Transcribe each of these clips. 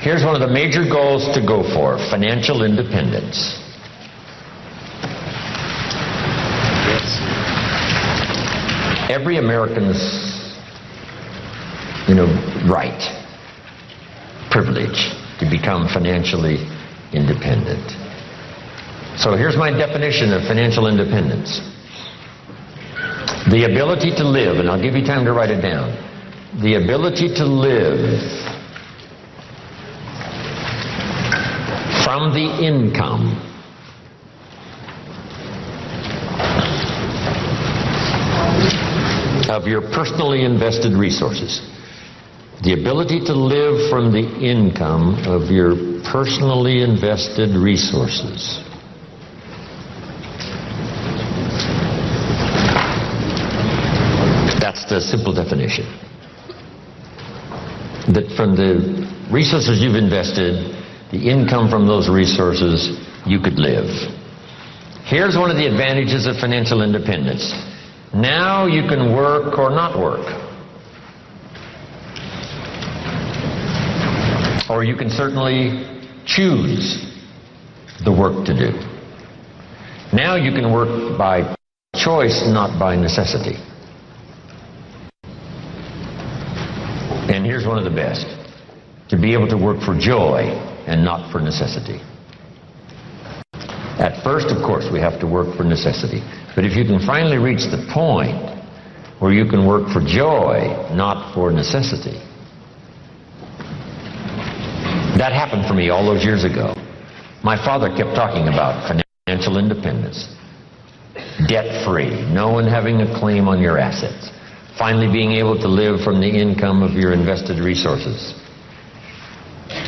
Here's one of the major goals to go for: financial independence. Every American's, right, privilege to become financially independent. So here's my definition of financial independence: the ability to live, and I'll give you time to write it down, the ability to live from the income of your personally invested resources. The ability to live from the income of your personally invested resources. That's the simple definition. That from the resources you've invested, the income from those resources, you could live. Here's one of the advantages of financial independence. Now you can work or not work. Or you can certainly choose the work to do. Now you can work by choice, not by necessity. And here's one of the best: to be able to work for joy and not for necessity. At first, of course, we have to work for necessity. But if you can finally reach the point where you can work for joy, not for necessity. That happened for me all those years ago. My father kept talking about financial independence, debt-free, no one having a claim on your assets, finally being able to live from the income of your invested resources.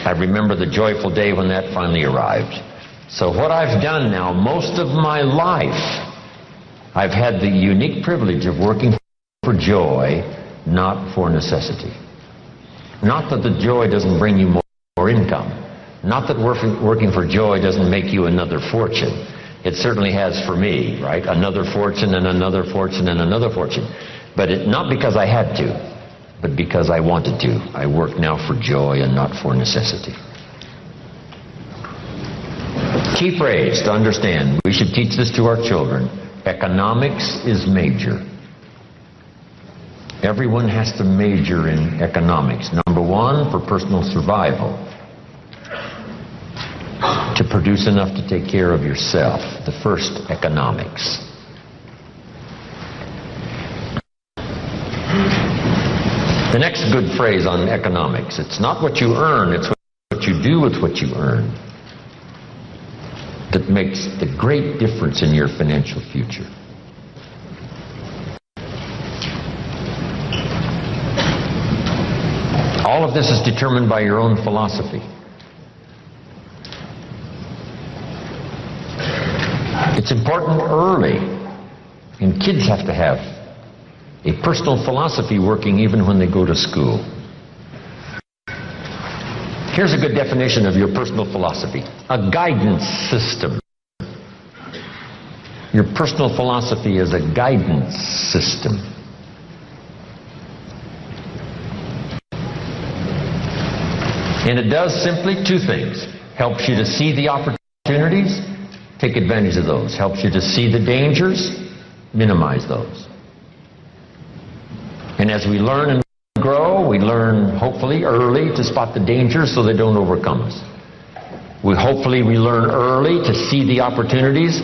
I remember the joyful day when that finally arrived. So what I've done now, most of my life, I've had the unique privilege of working for joy, not for necessity. Not that the joy doesn't bring you more income. Not that working for joy doesn't make you another fortune. It certainly has for me, right? Another fortune and another fortune and another fortune. But not because I had to, but because I wanted to. I work now for joy and not for necessity. Key phrase to understand, we should teach this to our children: economics is major. Everyone has to major in economics. Number one, for personal survival. To produce enough to take care of yourself. The first, economics. The next good phrase on economics: it's not what you earn, it's what you do with what you earn that makes the great difference in your financial future. All of this is determined by your own philosophy. It's important early, and kids have to have a personal philosophy working even when they go to school. Here's a good definition of your personal philosophy: a guidance system. Your personal philosophy is a guidance system. And it does simply two things: helps you to see the opportunities, take advantage of those; helps you to see the dangers, minimize those. And as we learn and grow, we learn hopefully early to spot the dangers so they don't overcome us. Hopefully we learn early to see the opportunities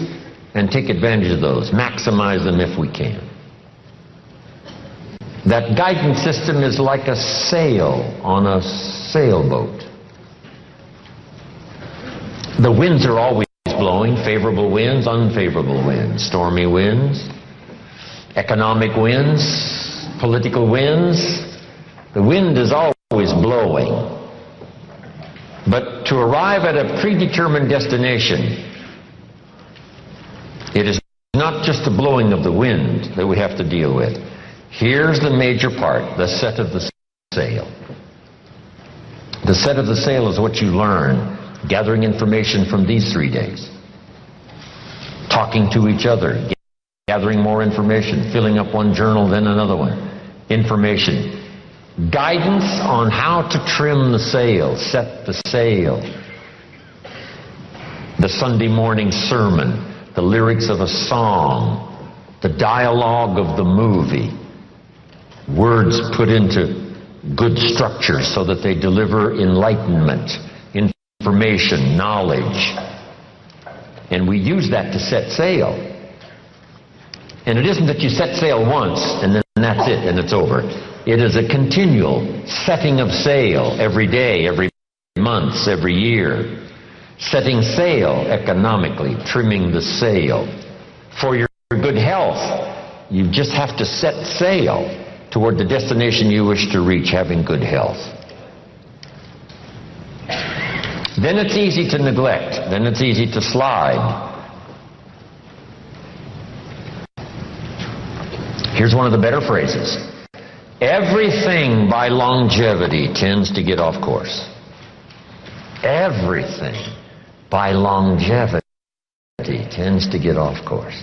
and take advantage of those, maximize them if we can. That guidance system is like a sail on a sailboat. The winds are always blowing: favorable winds, unfavorable winds, stormy winds, economic winds, political winds. The wind is always blowing. But to arrive at a predetermined destination, it is not just the blowing of the wind that we have to deal with. Here's the major part: the set of the sail. The set of the sail is what you learn, gathering information from these 3 days, talking to each other, gathering more information, filling up one journal, then another one. Information. guidance on how to trim the sail, set the sail. The Sunday morning sermon, the lyrics of a song, the dialogue of the movie, words put into good structure so that they deliver enlightenment, information, knowledge. And we use that to set sail. And it isn't that you set sail once and then that's it and it's over. It is a continual setting of sail every day, every month, every year. Setting sail economically, trimming the sail. For your good health, you just have to set sail toward the destination you wish to reach, having good health. Then it's easy to neglect. Then it's easy to slide. Here's one of the better phrases. Everything by longevity tends to get off course. Everything by longevity tends to get off course.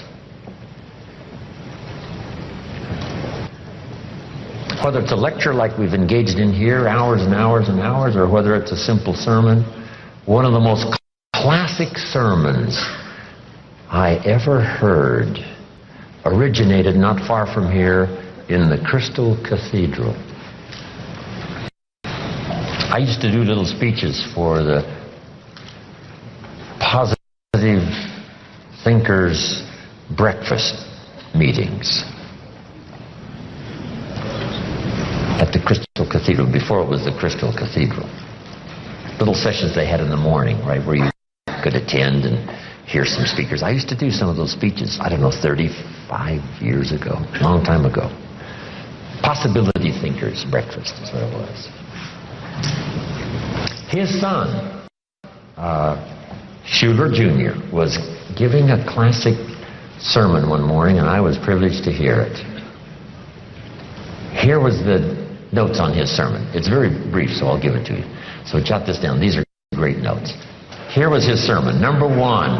Whether it's a lecture like we've engaged in here, hours and hours and hours, or whether it's a simple sermon, one of the most classic sermons I ever heard originated not far from here in the Crystal Cathedral. I used to do little speeches for the positive thinkers breakfast meetings at the Crystal Cathedral, before it was the Crystal Cathedral. Little sessions they had in the morning, right, where you could attend and hear some speakers. I used to do some of those speeches, I don't know, 35 years ago, a long time ago. Possibility thinkers breakfast is what it was. His son, Schuler Jr., was giving a classic sermon one morning, and I was privileged to hear it. Here was the notes on his sermon. It's very brief, so I'll give it to you. So jot this down. These are great notes. Here was his sermon. Number one,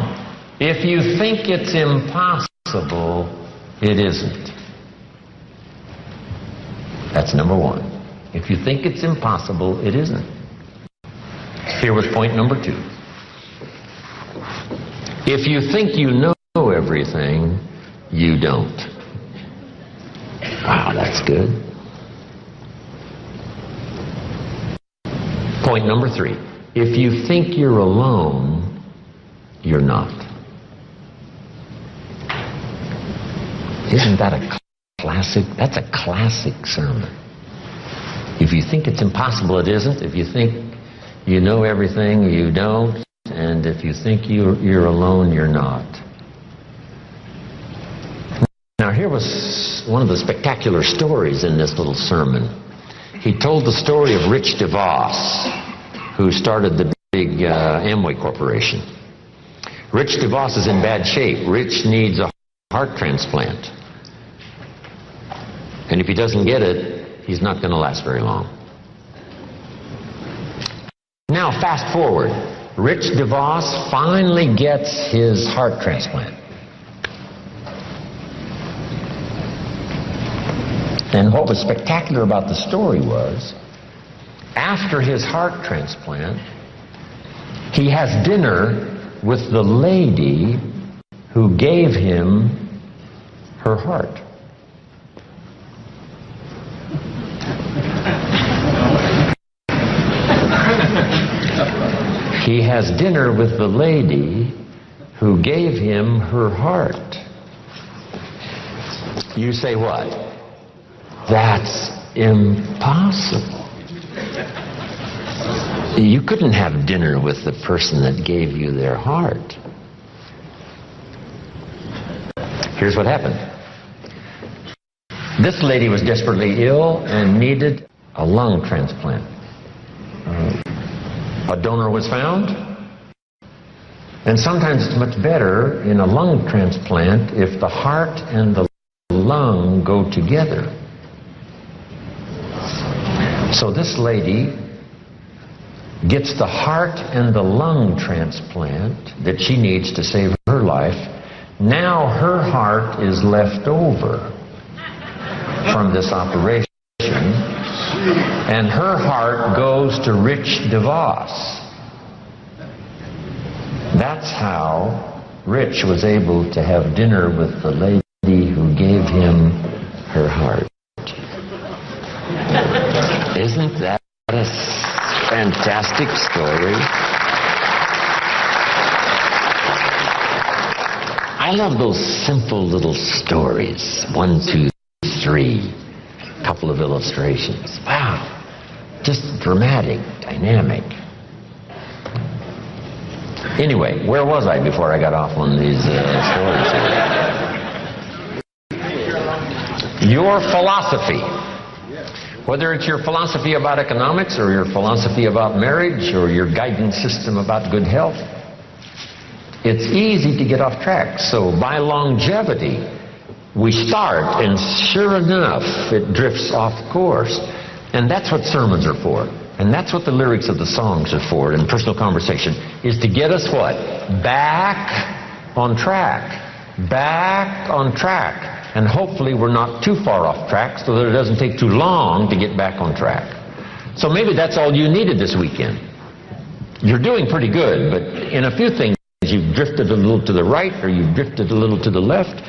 if you think it's impossible, it isn't. That's number one. If you think it's impossible, it isn't. Here was point number two. If you think you know everything, you don't. Wow, that's good. Point number three. If you think you're alone, you're not. Isn't that a classic? That's a classic sermon. If you think it's impossible, it isn't. If you think you know everything, you don't. And if you think you're alone, you're not. Now, here was one of the spectacular stories in this little sermon. He told the story of Rich DeVos, who started the big Amway Corporation. Rich DeVos is in bad shape. Rich needs a heart transplant. And if he doesn't get it, he's not going to last very long. Now, fast forward. Rich DeVos finally gets his heart transplant. And what was spectacular about the story was, after his heart transplant, he has dinner with the lady who gave him her heart. He has dinner with the lady who gave him her heart. You say what? That's impossible. You couldn't have dinner with the person that gave you their heart. Here's what happened. This lady was desperately ill and needed a lung transplant. A donor was found, and sometimes it's much better in a lung transplant if the heart and the lung go together. So this lady gets the heart and the lung transplant that she needs to save her life. Now her heart is left over from this operation, And her heart goes to Rich DeVos. That's how Rich was able to have dinner with the lady who gave him her heart. Isn't that a fantastic story? I love those simple little stories. 1, 2, 3. Couple of illustrations. Wow. Just dramatic, dynamic. Anyway, where was I before I got off on these stories? Your philosophy. Whether it's your philosophy about economics or your philosophy about marriage or your guidance system about good health, it's easy to get off track. So by longevity, we start, and sure enough, it drifts off course. And that's what sermons are for. And that's what the lyrics of the songs are for in personal conversation, is to get us what? Back on track. Back on track. And hopefully we're not too far off track so that it doesn't take too long to get back on track. So maybe that's all you needed this weekend. You're doing pretty good, but in a few things you've drifted a little to the right or you've drifted a little to the left,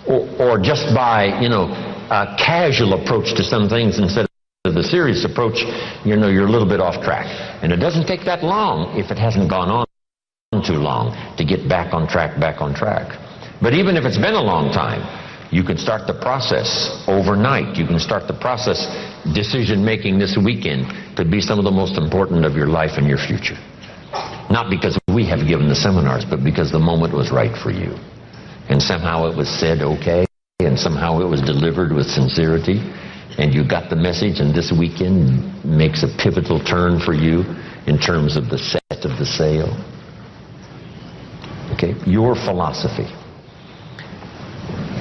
or just by, a casual approach to some things instead of the serious approach, you're a little bit off track. And it doesn't take that long, if it hasn't gone on too long, to get back on track, back on track. But even if it's been a long time, you can start the process overnight. You can start the process, decision-making this weekend could be some of the most important of your life and your future. Not because we have given the seminars, but because the moment was right for you. And somehow it was said okay, and somehow it was delivered with sincerity, and you got the message, and this weekend makes a pivotal turn for you in terms of the set of the sail. Okay, your philosophy.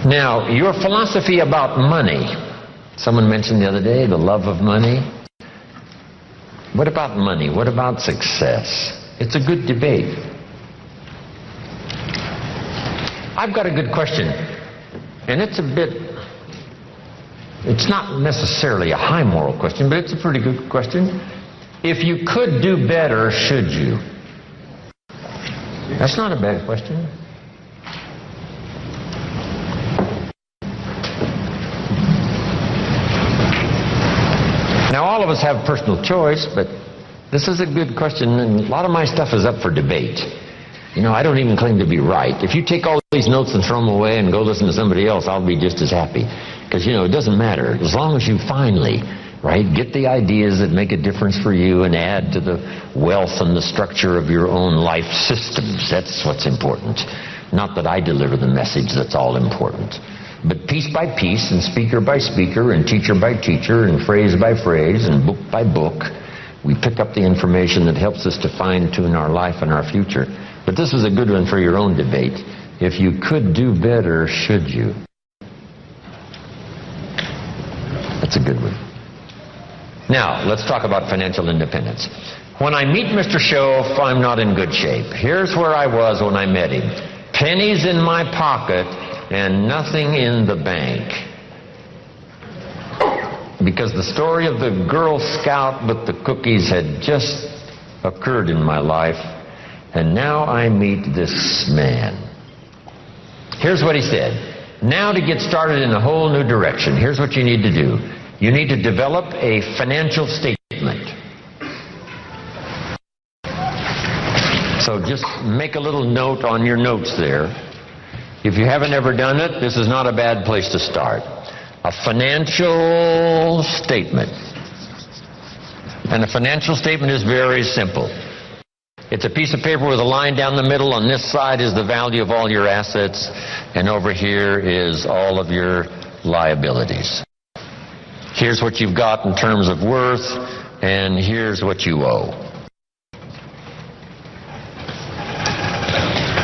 Now, your philosophy about money. Someone mentioned the other day the love of money. What about money? What about success? It's a good debate. I've got a good question, and it's not necessarily a high moral question, but it's a pretty good question. If you could do better, should you? That's not a bad question. Now, all of us have personal choice, but this is a good question, and a lot of my stuff is up for debate. I don't even claim to be right. If you take all these notes and throw them away and go listen to somebody else, I'll be just as happy. Because, it doesn't matter. As long as you finally, get the ideas that make a difference for you and add to the wealth and the structure of your own life systems. That's what's important. Not that I deliver the message that's all important. But piece by piece and speaker by speaker and teacher by teacher and phrase by phrase and book by book, we pick up the information that helps us to fine-tune our life and our future. But this is a good one for your own debate. If you could do better, should you? That's a good one. Now, let's talk about financial independence. When I meet Mr. Schoaf, I'm not in good shape. Here's where I was when I met him. Pennies in my pocket and nothing in the bank. Because the story of the Girl Scout with the cookies had just occurred in my life, and now I meet this man. Here's what he said. Now, to get started in a whole new direction, here's what you need to do. You need to develop a financial statement. So just make a little note on your notes there. If you haven't ever done it, this is not a bad place to start. A financial statement. And a financial statement is very simple. It's a piece of paper with a line down the middle. On this side is the value of all your assets, and over here is all of your liabilities. Here's what you've got in terms of worth, and here's what you owe.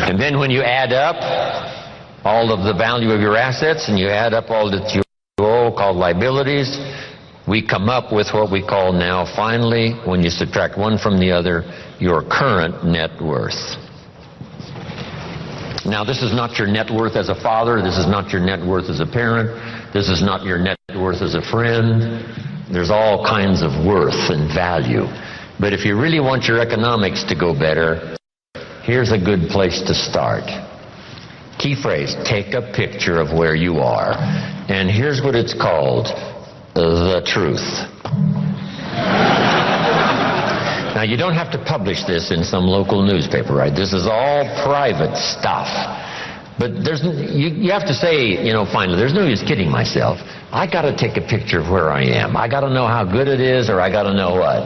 And then when you add up all of the value of your assets and you add up all that you owe, called liabilities, we come up with what we call now, finally, when you subtract one from the other, your current net worth. Now, this is not your net worth as a father. This is not your net worth as a parent. This is not your net worth as a friend. there's all kinds of worth and value. But if you really want your economics to go better, here's a good place to start. Key phrase, take a picture of where you are. And here's what it's called, the truth. Now, you don't have to publish this in some local newspaper, right? This is all private stuff. But you have to say, finally, there's no use kidding myself. I got to take a picture of where I am. I got to know how good it is, or I got to know what?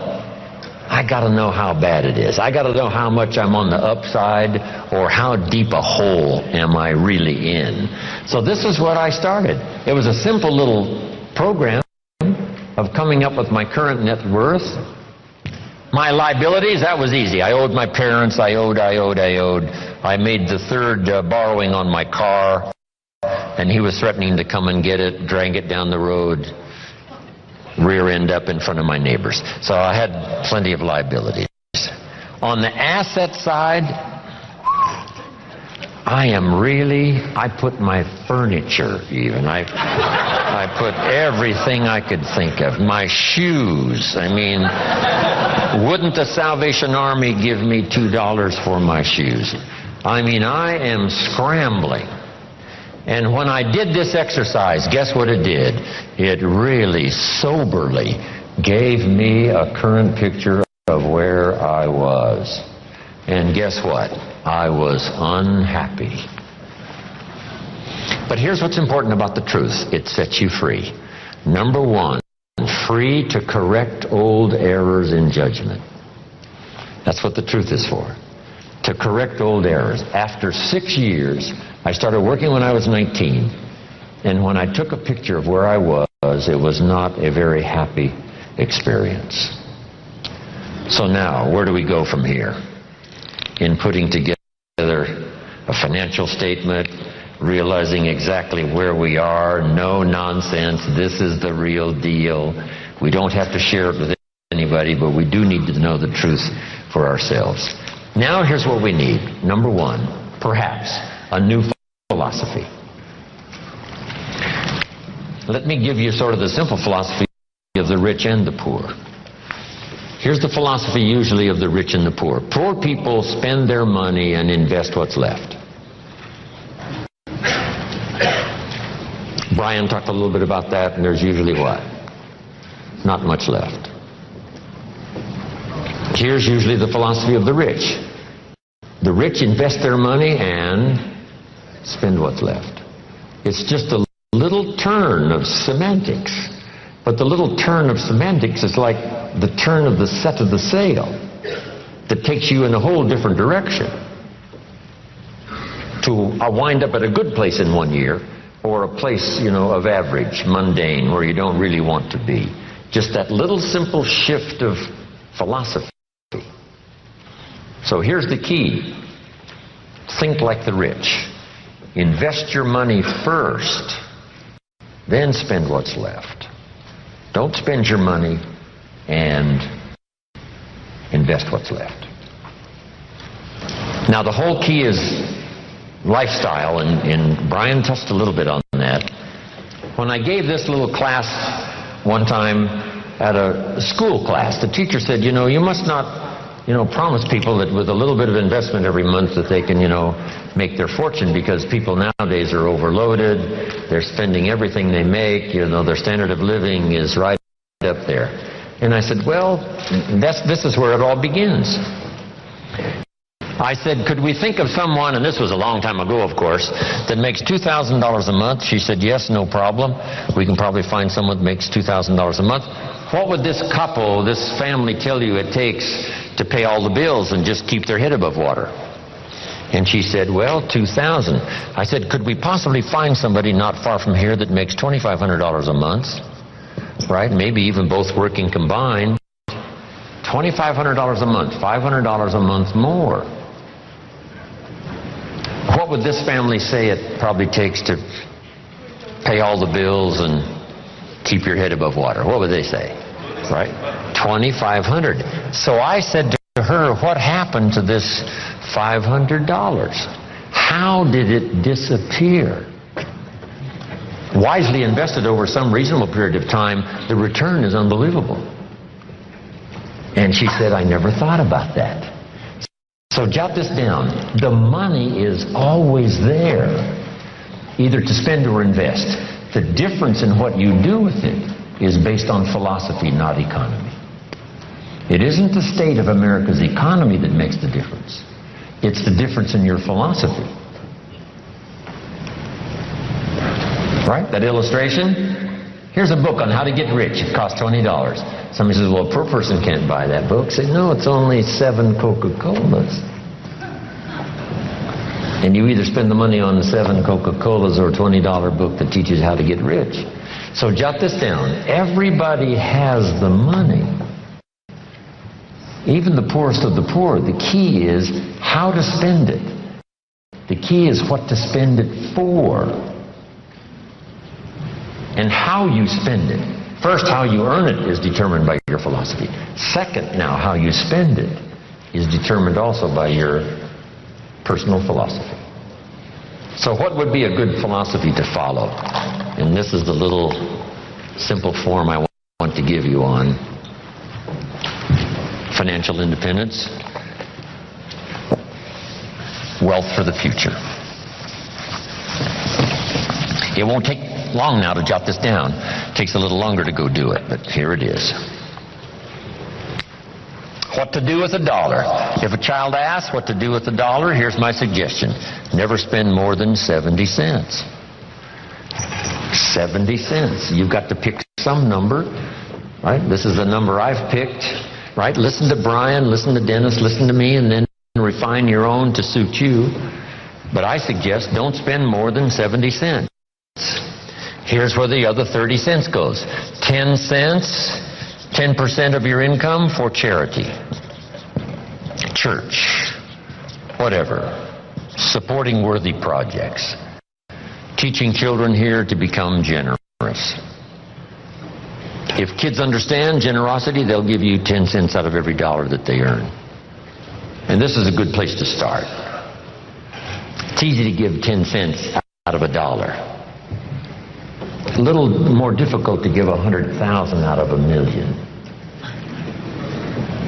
I got to know how bad it is. I got to know how much I'm on the upside, or how deep a hole am I really in. So this is what I started. It was a simple little program of coming up with my current net worth. My liabilities, that was easy. I owed my parents, I owed. I made the third borrowing on my car, and he was threatening to come and get it, drag it down the road, rear end up in front of my neighbors. So I had plenty of liabilities. On the asset side, I put my furniture even. I put everything I could think of. My shoes. I mean, wouldn't the Salvation Army give me $2 for my shoes? I mean, I am scrambling. And when I did this exercise, guess what it did? It really soberly gave me a current picture of where I was. And guess what? I was unhappy. But here's what's important about the truth. It sets you free. Number one, free to correct old errors in judgment. That's what the truth is for. To correct old errors. After 6 years, I started working when I was 19. And when I took a picture of where I was, it was not a very happy experience. So now, where do we go from here? In putting together a financial statement, realizing exactly where we are, no nonsense, this is the real deal. We don't have to share it with anybody, but we do need to know the truth for ourselves. Now here's what we need. Number one, perhaps a new philosophy. Let me give you sort of the simple philosophy of the rich and the poor. Here's the philosophy usually of the rich and the poor. Poor people spend their money and invest what's left. Brian talked a little bit about that, and there's usually what? Not much left. Here's usually the philosophy of the rich. The rich invest their money and spend what's left. It's just a little turn of semantics. But the little turn of semantics is like the turn of the set of the sail that takes you in a whole different direction. To wind up at a good place in 1 year, or a place, of average, mundane, where you don't really want to be. Just that little simple shift of philosophy. So here's the key. Think like the rich. Invest your money first, then spend what's left. Don't spend your money and invest what's left. Now the whole key is lifestyle, and Brian touched a little bit on that. When I gave this little class one time at a school class, the teacher said, you must not, promise people that with a little bit of investment every month that they can, make their fortune, because people nowadays are overloaded. They're spending everything they make. Their standard of living is right up there. And I said, well, this is where it all begins. I said, could we think of someone, and this was a long time ago, of course, that makes $2,000 a month? She said, yes, no problem. We can probably find someone that makes $2,000 a month. What would this couple, this family tell you it takes to pay all the bills and just keep their head above water? And she said, well, $2,000. I said, could we possibly find somebody not far from here that makes $2,500 a month? Right? Maybe even both working combined. $2,500 a month, $500 a month more. What would this family say it probably takes to pay all the bills and keep your head above water? What would they say? Right? $2,500. So I said to her, what happened to this $500? How did it disappear? wisely invested over some reasonable period of time, the return is unbelievable. And she said, I never thought about that. So jot this down. The money is always there, either to spend or invest. The difference in what you do with it is based on philosophy, not economy. It isn't the state of America's economy that makes the difference. It's the difference in your philosophy. Right? That illustration? Here's a book on how to get rich. It costs $20. Somebody says, well, a poor person can't buy that book. Say, no, it's only 7 Coca-Colas. And you either spend the money on 7 Coca-Colas or a $20 book that teaches how to get rich. So jot this down. Everybody has the money. Even the poorest of the poor. The key is how to spend it. The key is what to spend it for. And how you spend it. First, how you earn it is determined by your philosophy. Second, now, how you spend it is determined also by your personal philosophy. So what would be a good philosophy to follow? And this is the little simple form I want to give you on financial independence, wealth for the future. It won't take long now to jot this down. It takes a little longer to go do it, but here it is. What to do with $1? If a child asks what to do with $1, here's my suggestion. Never spend more than 70 cents. 70 cents. You've got to pick some number, right? This is the number I've picked, right? Listen to Brian, listen to Dennis, listen to me, and then refine your own to suit you. But I suggest don't spend more than 70 cents. Here's where the other 30 cents goes. 10 cents, 10% of your income for charity, church, whatever, supporting worthy projects, teaching children here to become generous. If kids understand generosity, they'll give you 10 cents out of every dollar that they earn. And this is a good place to start. It's easy to give 10 cents out of $1. A little more difficult to give 100,000 out of 1,000,000.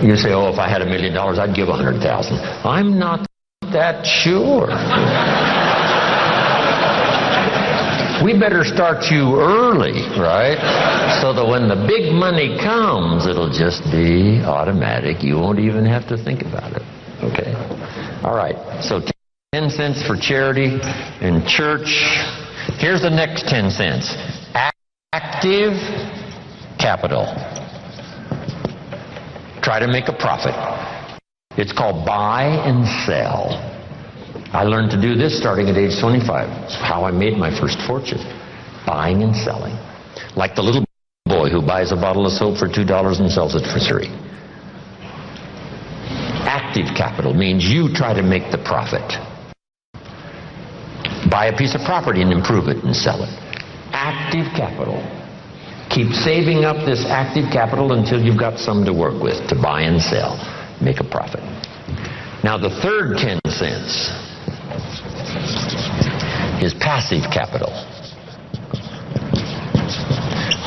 You say, oh, if I had $1 million, I'd give 100,000. I'm not that sure. We better start you early, right? So that when the big money comes, it'll just be automatic. You won't even have to think about it. Okay? All right. So 10 cents for charity and church. Here's the next 10 cents. Active capital. Try to make a profit. It's called buy and sell. I learned to do this starting at age 25. It's how I made my first fortune. Buying and selling. Like the little boy who buys a bottle of soap for $2 and sells it for $3. Active capital means you try to make the profit. Buy a piece of property and improve it and sell it. Active capital. Keep saving up this active capital until you've got some to work with to buy and sell. Make a profit. Now the third 10 cents is passive capital,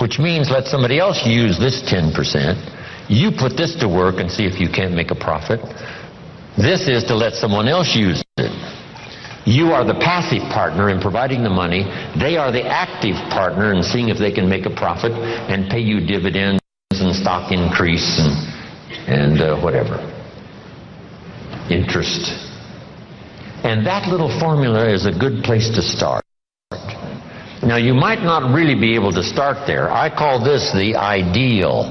which means let somebody else use this 10%. You put this to work and see if you can't make a profit. This is to let someone else use it. You are the passive partner in providing the money. They are the active partner in seeing if they can make a profit and pay you dividends and stock increase and whatever. Interest. And that little formula is a good place to start. Now, you might not really be able to start there. I call this the ideal.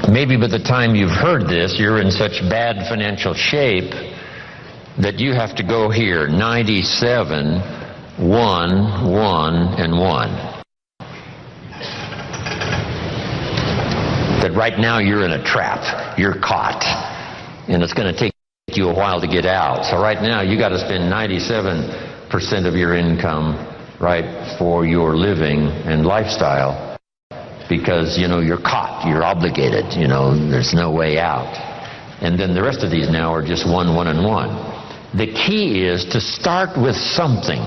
Maybe by the time you've heard this, you're in such bad financial shape that you have to go here, 97, 1, 1, and 1. That right now you're in a trap. You're caught. And it's going to take you a while to get out. So right now you got to spend 97% of your income, right, for your living and lifestyle because, you know, you're caught. You're obligated. You know, there's no way out. And then the rest of these now are just 1, 1, and 1. The key is to start with something.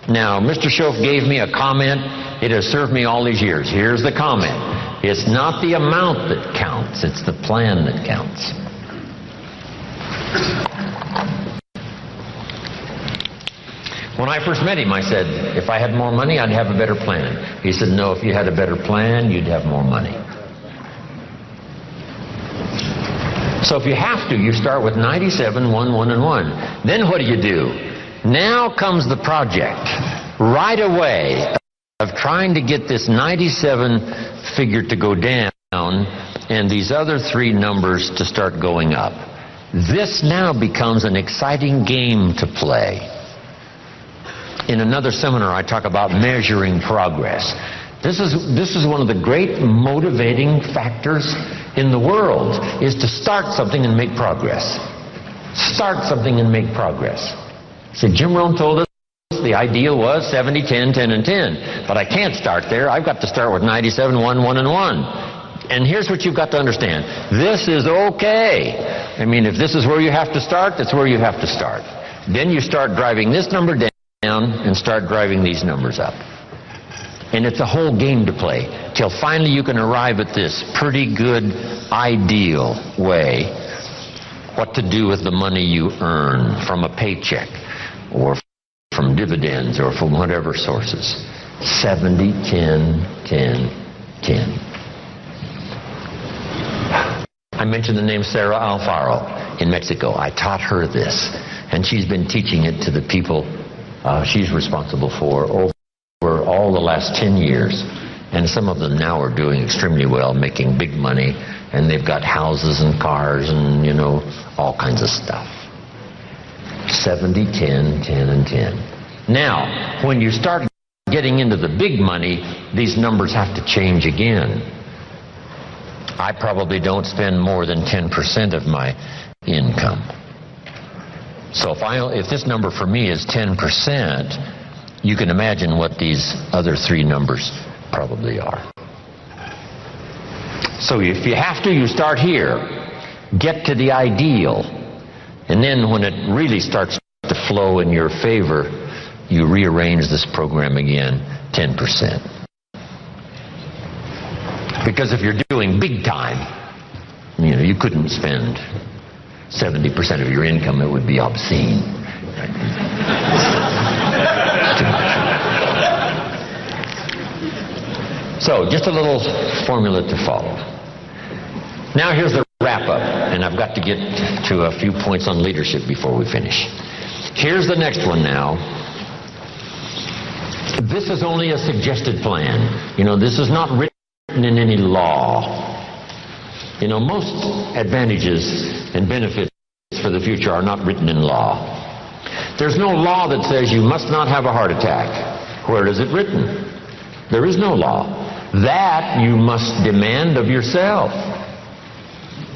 Now, Mr. Schoaf gave me a comment. It has served me all these years. Here's the comment. It's not the amount that counts. It's the plan that counts. When I first met him, I said, if I had more money, I'd have a better plan. He said, no, if you had a better plan, you'd have more money. So if you have to, you start with 97, 1, 1, and 1. Then what do? Now comes the project right away of trying to get this 97 figure to go down and these other three numbers to start going up. This now becomes an exciting game to play. In another seminar, I talk about measuring progress. This is one of the great motivating factors in the world, is to start something and make progress. Start something and make progress. See, Jim Rohn told us the ideal was 70, 10, 10, and 10. But I can't start there. I've got to start with 97, 1, 1, and 1. And here's what you've got to understand. This is okay. I mean, if this is where you have to start, that's where you have to start. Then you start driving this number down and start driving these numbers up. And it's a whole game to play till finally you can arrive at this pretty good ideal way what to do with the money you earn from a paycheck or from dividends or from whatever sources. 70, 10, 10, 10. I mentioned the name Sarah Alfaro in Mexico. I taught her this, and she's been teaching it to the people she's responsible for over all the last 10 years. And some of them now are doing extremely well, making big money, and they've got houses and cars and, you know, all kinds of stuff. 70, 10, 10, and 10. Now, when you start getting into the big money, these numbers have to change again. I probably don't spend more than 10% of my income. So if this number for me is 10%, you can imagine what these other three numbers probably are. So if you have to, you start here. Get to the ideal. And then when it really starts to flow in your favor, you rearrange this program again 10%. Because if you're doing big time, you know, you couldn't spend 70% of your income. It would be obscene. Too much. So, just a little formula to follow. Now here's the wrap-up, and I've got to get to a few points on leadership before we finish. Here's the next one now. This is only a suggested plan. You know, this is not written in any law. You know, most advantages and benefits for the future are not written in law. There's no law that says you must not have a heart attack. Where is it written? There is no law. That you must demand of yourself.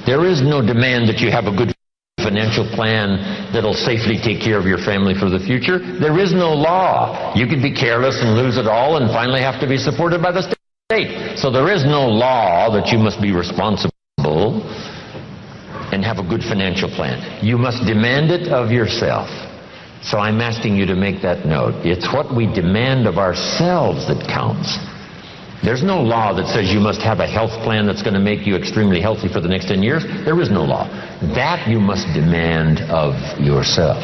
There is no demand that you have a good financial plan that'll safely take care of your family for the future. There is no law. You could be careless and lose it all and finally have to be supported by the state. So there is no law that you must be responsible and have a good financial plan. You must demand it of yourself. So I'm asking you to make that note. It's what we demand of ourselves that counts. There's no law that says you must have a health plan that's going to make you extremely healthy for the next 10 years. There is no law. That you must demand of yourself.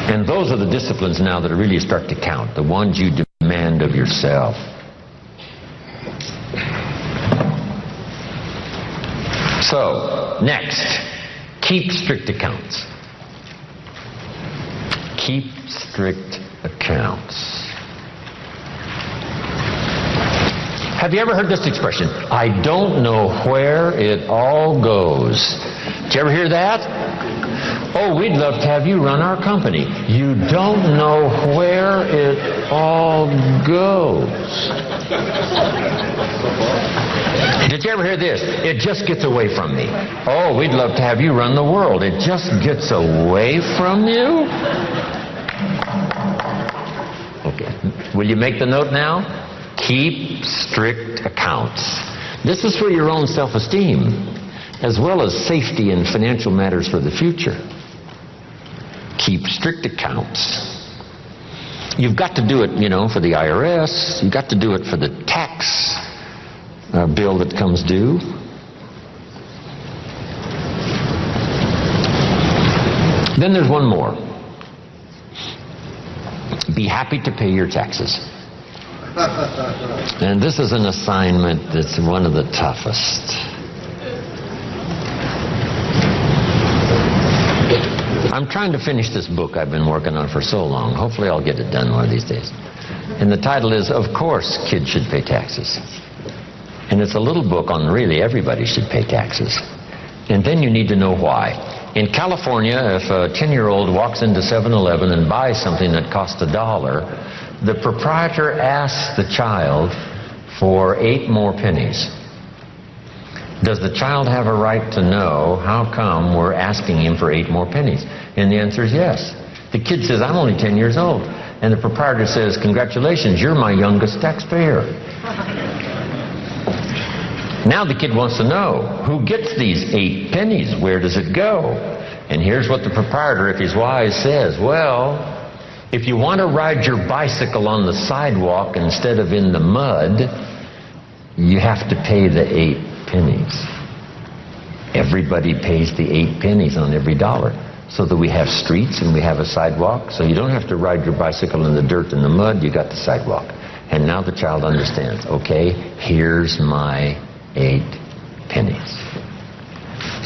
And those are the disciplines now that really start to count, the ones you demand of yourself. So, next, keep strict accounts. Keep strict accounts. Have you ever heard this expression? I don't know where it all goes. Did you ever hear that? Oh, we'd love to have you run our company. You don't know where it all goes. Did you ever hear this? It just gets away from me. Oh, we'd love to have you run the world. It just gets away from you? Okay. Will you make the note now? Keep strict accounts. This is for your own self-esteem, as well as safety and financial matters for the future. keep strict accounts. You've got to do it, for the IRS. You've got to do it for the tax bill that comes due. Then there's one more. Be happy to pay your taxes. And this is an assignment that's one of the toughest. I'm trying to finish this book I've been working on for so long. Hopefully I'll get it done one of these days. And the title is, Of Course Kids Should Pay Taxes. And it's a little book on really everybody should pay taxes. And then you need to know why. In California, if a 10-year-old walks into 7-Eleven and buys something that costs $1, the proprietor asks the child for 8 more pennies. Does the child have a right to know how come we're asking him for 8 more pennies? And the answer is yes. The kid says, I'm only 10 years old. And the proprietor says, congratulations, you're my youngest taxpayer. Now the kid wants to know, who gets these 8 pennies? Where does it go? And here's what the proprietor, if he's wise, says. Well, if you want to ride your bicycle on the sidewalk instead of in the mud, you have to pay the 8 pennies. Everybody pays the 8 pennies on every dollar, so that we have streets and we have a sidewalk. So you don't have to ride your bicycle in the dirt and the mud, you got the sidewalk. And now the child understands, okay, here's my 8 pennies.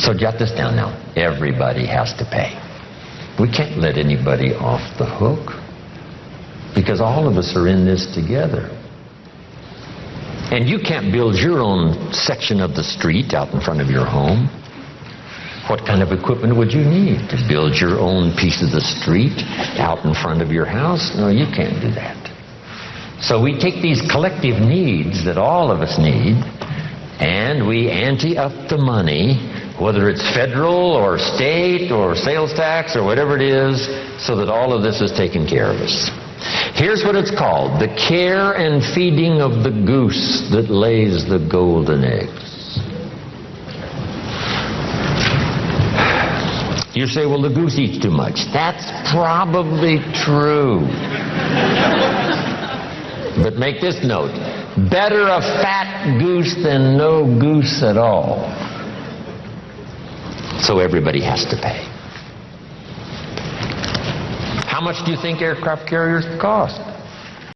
So jot this down now. Everybody has to pay. We can't let anybody off the hook, because all of us are in this together. And you can't build your own section of the street out in front of your home. What kind of equipment would you need to build your own piece of the street out in front of your house? No, you can't do that. So we take these collective needs that all of us need, and we ante up the money, whether it's federal or state or sales tax or whatever it is, so that all of this is taken care of us. Here's what it's called: the care and feeding of the goose that lays the golden eggs. You say, well, the goose eats too much. That's probably true. But make this note: better a fat goose than no goose at all. So everybody has to pay. How much do you think aircraft carriers cost?